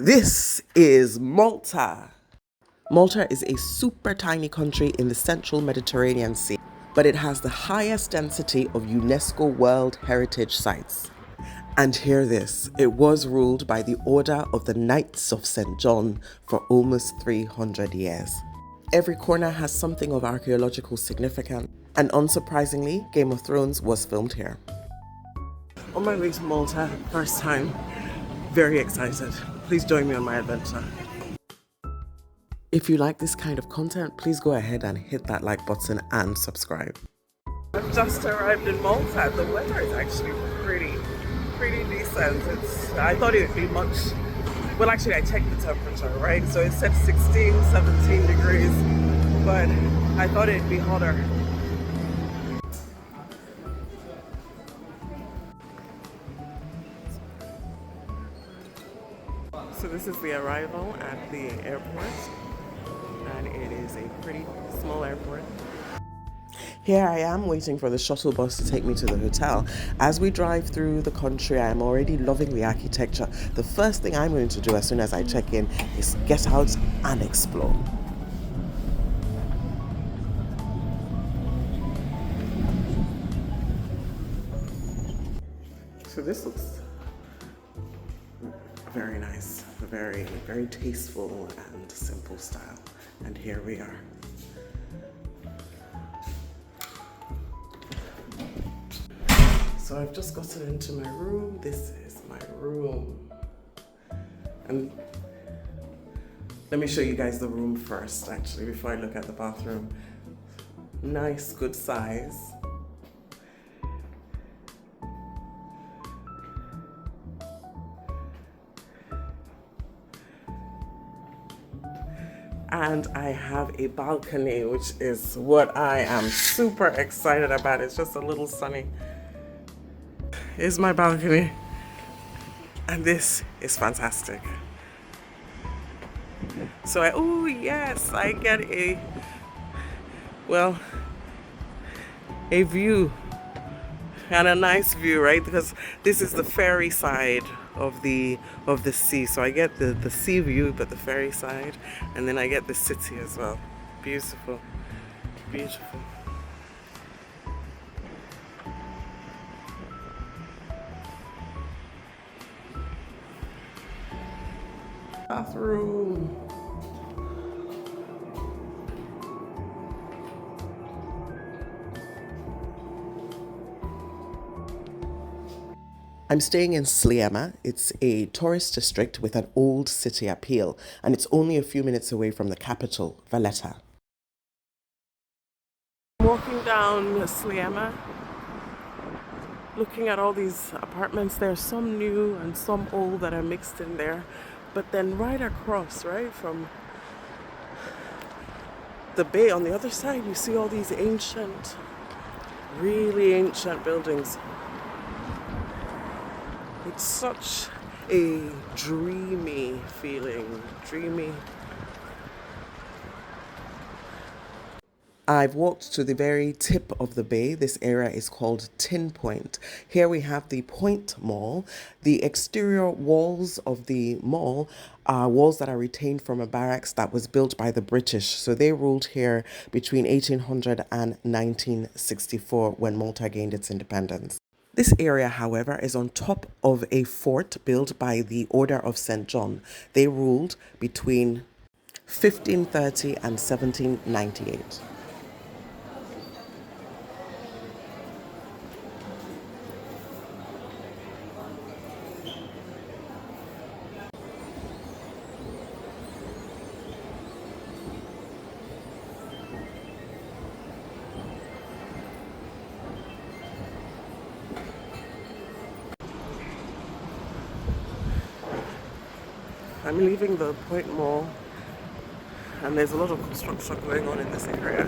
This is Malta. Malta is a super tiny country in the central Mediterranean Sea, but it has the highest density of UNESCO World Heritage Sites. And hear this, it was ruled by the Order of the Knights of St. John for almost 300 years. Every corner has something of archaeological significance, and unsurprisingly, Game of Thrones was filmed here. On my way to Malta, first time, very excited. Please join me on my adventure. If you like this kind of content, please go ahead and hit that like button and subscribe. I've just arrived in Malta. The weather is actually pretty decent. I thought it would be much, well actually I checked the temperature, right? So it said 16, 17 degrees, but I thought it'd be hotter. So this is the arrival at the airport, and it is a pretty small airport. Here I am waiting for the shuttle bus to take me to the hotel. As we drive through the country, I am already loving the architecture. The first thing I'm going to do as soon as I check in is get out and explore. So this looks very nice, very tasteful and simple style. And here we are. So I've just gotten into my room. This is my room. And let me show you guys the room first, actually, before I look at the bathroom. Nice, good size. And I have a balcony, which is what I am super excited about. It's just a little sunny. Here's my balcony. And this is fantastic. So oh yes, I get a view, and a nice view, right? Because this is the ferry side of the sea. So I get the sea view, but the ferry side, and then I get the city as well. Beautiful, beautiful. Bathroom. I'm staying in Sliema. It's a tourist district with an old city appeal, and it's only a few minutes away from the capital, Valletta. Walking down Sliema, looking at all these apartments. There are some new and some old that are mixed in there. But then right across, right, from the bay on the other side, you see all these ancient, really ancient buildings. It's such a dreamy feeling, dreamy. I've walked to the very tip of the bay. This area is called Tin Point. Here we have the Point Mall. The exterior walls of the mall are walls that are retained from a barracks that was built by the British. So they ruled here between 1800 and 1964 when Malta gained its independence. This area, however, is on top of a fort built by the Order of St. John. They ruled between 1530 and 1798. I'm leaving the Point Mall, and there's a lot of construction going on in this area.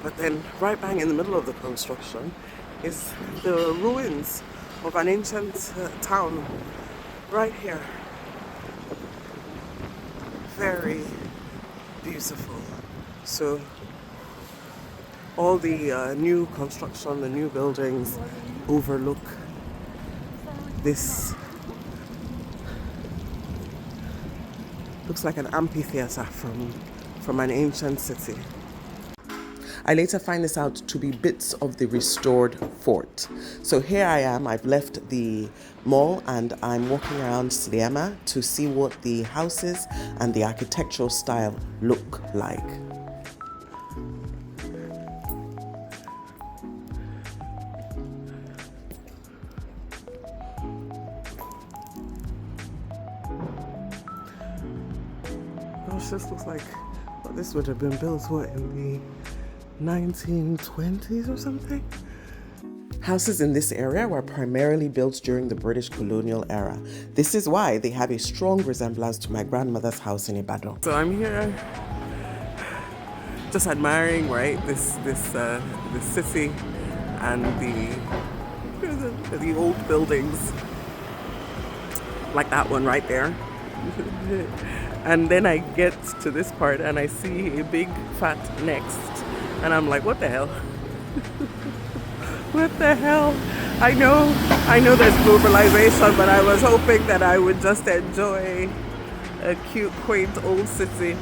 But then right bang in the middle of the construction is the ruins of an ancient town right here. Very beautiful. So all the new construction, the new buildings overlook this Looks like an amphitheater from an ancient city. I later find this out to be bits of the restored fort. So here I am, I've left the mall and I'm walking around Sliema to see what the houses and the architectural style look like. Gosh, this looks like this would have been built in the 1920s or something. Houses in this area were primarily built during the British colonial era. This is why they have a strong resemblance to my grandmother's house in Ibadan. So I'm here just admiring, right, this city and the old buildings, like that one right there. And then I get to this part and I see a big fat next, and I'm like, what the hell? What the hell? I know there's globalization, but I was hoping that I would just enjoy a cute, quaint old city.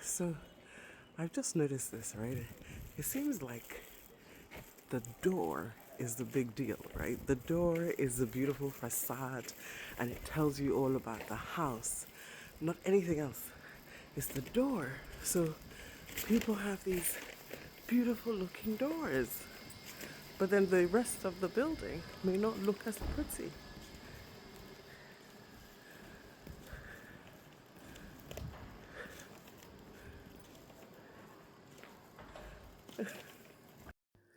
So I've just noticed this, right? It seems like the door is the big deal, right? The door is a beautiful facade and it tells you all about the house, not anything else. It's the door. So people have these beautiful looking doors, but then the rest of the building may not look as pretty.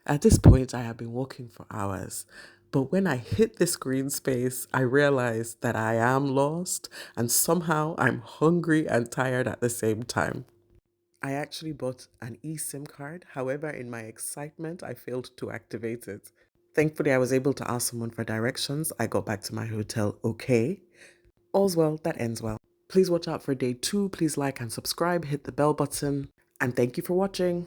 At this point, I have been walking for hours, but when I hit this green space, I realized that I am lost and somehow I'm hungry and tired at the same time. I actually bought an eSIM card. However, in my excitement, I failed to activate it. Thankfully, I was able to ask someone for directions. I got back to my hotel okay. All's well that ends well. Please watch out for day 2. Please like and subscribe, hit the bell button, and thank you for watching.